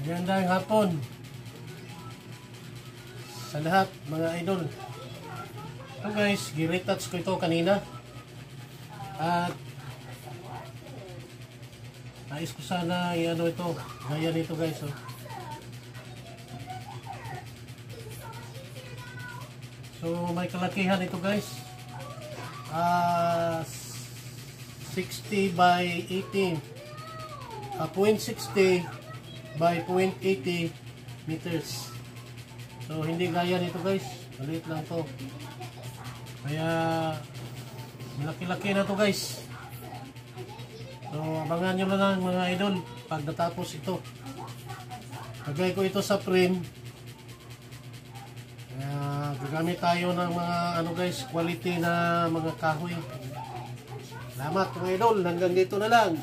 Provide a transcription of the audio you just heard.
Magandang hapon sa lahat mga idol. So guys, gi-retouch ko ito kanina. At nais ko sana i-ano ito, gaya nito guys. So may kalakihan ito guys. 60 by 18. 0.60 by 0.80 meters. So hindi gaya nito guys, maliit lang to. Kaya malaki-laki na to guys. So abangan nyo na lang mga idol pag natapos ito. Lagay ko ito sa frame. Kaya gagamit tayo ng mga ano guys, quality na mga kahoy. Salamat mga idol, hanggang dito na lang.